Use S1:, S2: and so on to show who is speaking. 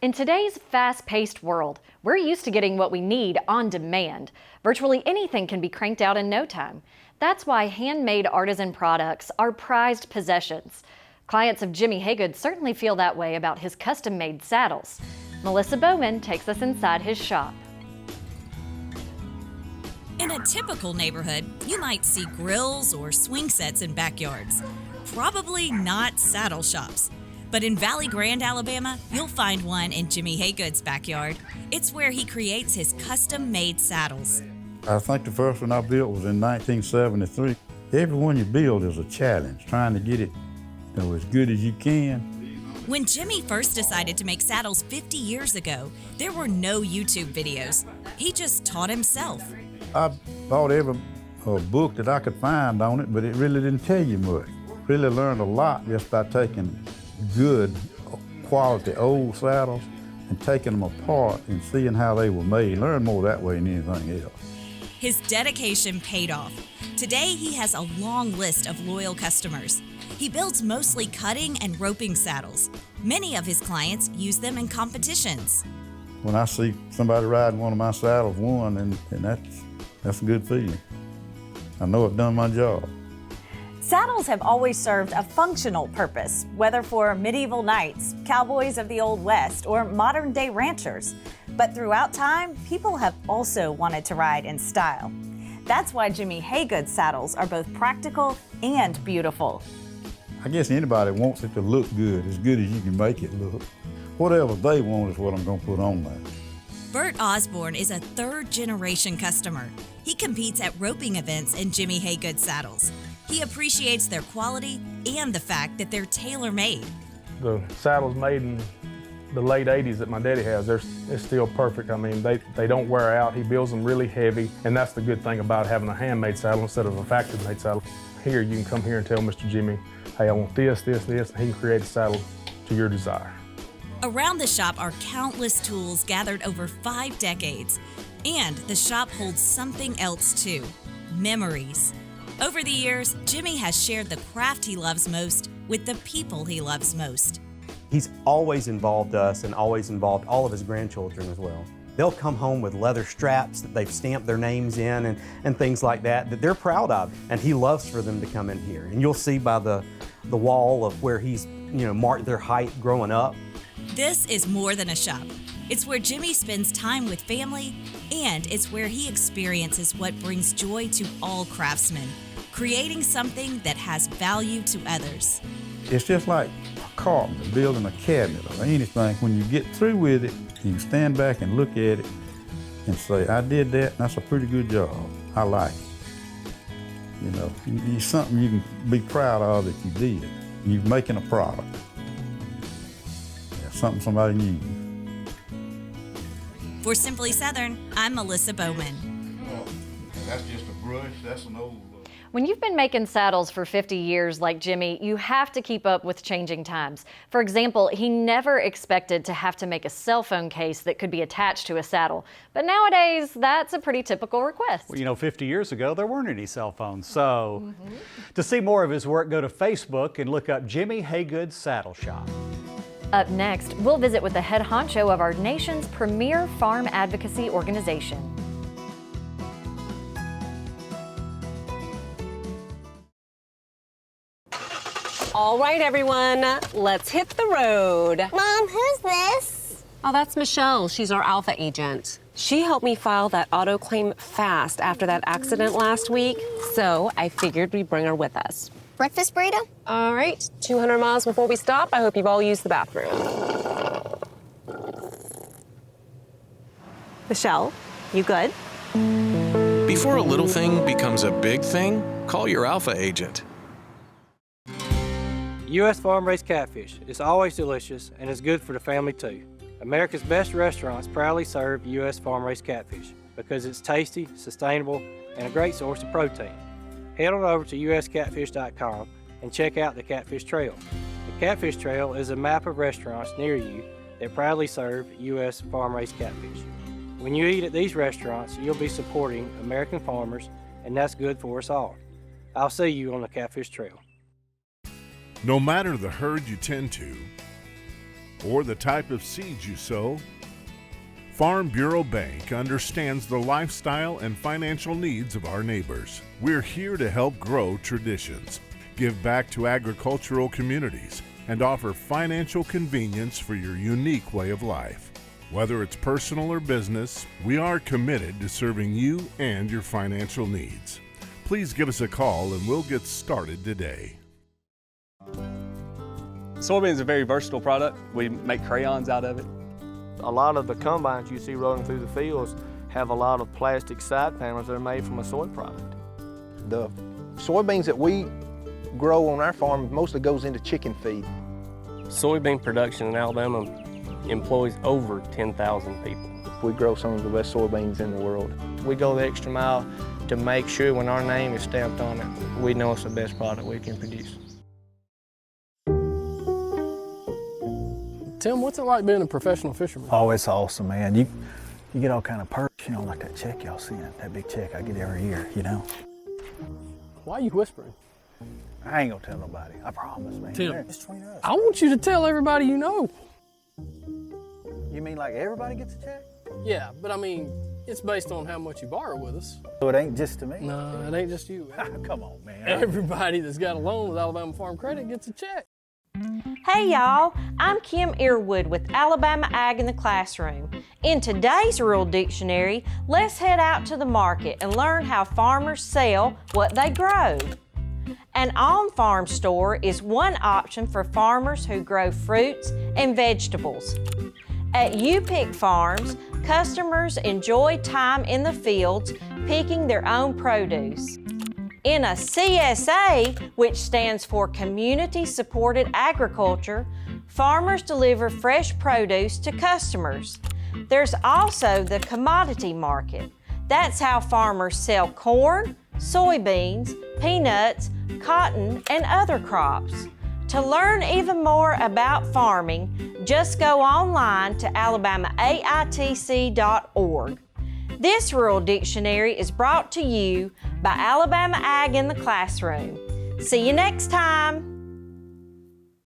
S1: In today's fast-paced world, we're used to getting what we need on demand. Virtually anything can be cranked out in no time. That's why handmade artisan products are prized possessions. Clients of Jimmy Hagood certainly feel that way about his custom-made saddles. Melissa Bowman takes us inside his shop.
S2: In a typical neighborhood, you might see grills or swing sets in backyards. Probably not saddle shops. But in Valley Grande, Alabama, you'll find one in Jimmy Hagood's backyard. It's where he creates his custom-made saddles.
S3: I think the first one I built was in 1973. Every one you build is a challenge, trying to get it as good as you can.
S2: When Jimmy first decided to make saddles 50 years ago, there were no YouTube videos. He just taught himself.
S3: I bought every book that I could find on it, but it really didn't tell you much. Really learned a lot just by taking good quality old saddles and taking them apart and seeing how they were made. Learn more that way than anything else.
S2: His dedication paid off. Today, he has a long list of loyal customers. He builds mostly cutting and roping saddles. Many of his clients use them in competitions.
S3: When I see somebody riding one of my saddles won, and that's a good feeling. I know I've done my job.
S4: Saddles have always served a functional purpose, whether for medieval knights, cowboys of the Old West, or modern-day ranchers. But throughout time, people have also wanted to ride in style. That's why Jimmy Hagood saddles are both practical and beautiful.
S3: I guess anybody wants it to look good, as good as you can make it look. Whatever they want is what I'm going to put on there.
S2: Bert Osborne is a third-generation customer. He competes at roping events in Jimmy Hagood saddles. He appreciates their quality and the fact that they're tailor-made.
S5: The saddles made in the late 80s that my daddy has, they're still perfect. I mean, they don't wear out. He builds them really heavy, and that's the good thing about having a handmade saddle instead of a factory-made saddle. Here, you can come here and tell Mr. Jimmy, hey, I want this, this, this, and he can create a saddle to your desire.
S2: Around the shop are countless tools gathered over 5 decades. And the shop holds something else too, memories. Over the years, Jimmy has shared the craft he loves most with the people he loves most.
S6: He's always involved us and always involved all of his grandchildren as well. They'll come home with leather straps that they've stamped their names in and things like that they're proud of, and he loves for them to come in here. And you'll see by the wall of where he's marked their height growing up.
S2: This is more than a shop. It's where Jimmy spends time with family, and it's where he experiences what brings joy to all craftsmen, creating something that has value to others.
S3: It's just like a carpenter building a cabinet or anything. When you get through with it, you can stand back and look at it and say, I did that, and that's a pretty good job. I like it. It's something you can be proud of that you did. You're making a product. Something somebody needs.
S2: For Simply Southern, I'm Melissa Bowman.
S3: That's just a brush, that's an old...
S1: When you've been making saddles for 50 years like Jimmy, you have to keep up with changing times. For example, he never expected to have to make a cell phone case that could be attached to a saddle. But nowadays, that's a pretty typical request.
S7: Well, 50 years ago, there weren't any cell phones. So to see more of his work, go to Facebook and look up Jimmy Hagood Saddle Shop.
S1: Up next, we'll visit with the head honcho of our nation's premier farm advocacy organization.
S8: All right, everyone, let's hit the road.
S9: Mom, who's this?
S8: Oh, that's Michelle. She's our Alpha agent. She helped me file that auto claim fast after that accident last week, so I figured we'd bring her with us.
S9: Breakfast burrito?
S8: All right, 200 miles before we stop. I hope you've all used the bathroom. Michelle, you good?
S10: Before a little thing becomes a big thing, call your Alpha agent.
S11: U.S. farm-raised catfish is always delicious and is good for the family too. America's best restaurants proudly serve U.S. farm-raised catfish because it's tasty, sustainable, and a great source of protein. Head on over to uscatfish.com and check out the Catfish Trail. The Catfish Trail is a map of restaurants near you that proudly serve U.S. farm-raised catfish. When you eat at these restaurants, you'll be supporting American farmers, and that's good for us all. I'll see you on the Catfish Trail.
S12: No matter the herd you tend to, or the type of seeds you sow. Farm Bureau Bank understands the lifestyle and financial needs of our neighbors. We're here to help grow traditions, give back to agricultural communities, and offer financial convenience for your unique way of life. Whether it's personal or business, we are committed to serving you and your financial needs. Please give us a call and we'll get started today.
S13: Soybean is a very versatile product. We make crayons out of it.
S11: A lot of the combines you see rolling through the fields have a lot of plastic side panels that are made from a soy product.
S14: The soybeans that we grow on our farm mostly goes into chicken feed.
S11: Soybean production in Alabama employs over 10,000 people.
S14: We grow some of the best soybeans in the world.
S11: We go the extra mile to make sure when our name is stamped on it, we know it's the best product we can produce.
S15: Tim, what's it like being a professional fisherman?
S16: Oh, it's awesome, man. You get all kind of perks, like that check y'all seeing, that big check I get every year,
S15: Why are you whispering?
S16: I ain't gonna tell nobody, I promise, man.
S15: Tim,
S16: it's between us.
S15: I want you to tell everybody you know.
S16: You mean like everybody gets a check?
S15: Yeah, but I mean, it's based on how much you borrow with us.
S16: So it ain't just to me?
S15: No, it ain't just you.
S16: Come on, man.
S15: Everybody that's got a loan with Alabama Farm Credit gets a check.
S17: Hey y'all, I'm Kim Earwood with Alabama Ag in the Classroom. In today's Rural Dictionary, let's head out to the market and learn how farmers sell what they grow. An on-farm store is one option for farmers who grow fruits and vegetables. At You Pick Farms, customers enjoy time in the fields picking their own produce. In a CSA, which stands for Community Supported Agriculture, farmers deliver fresh produce to customers. There's also the commodity market. That's how farmers sell corn, soybeans, peanuts, cotton, and other crops. To learn even more about farming, just go online to alabamaAITC.org. This Rural Dictionary is brought to you by Alabama Ag in the Classroom. See you next time.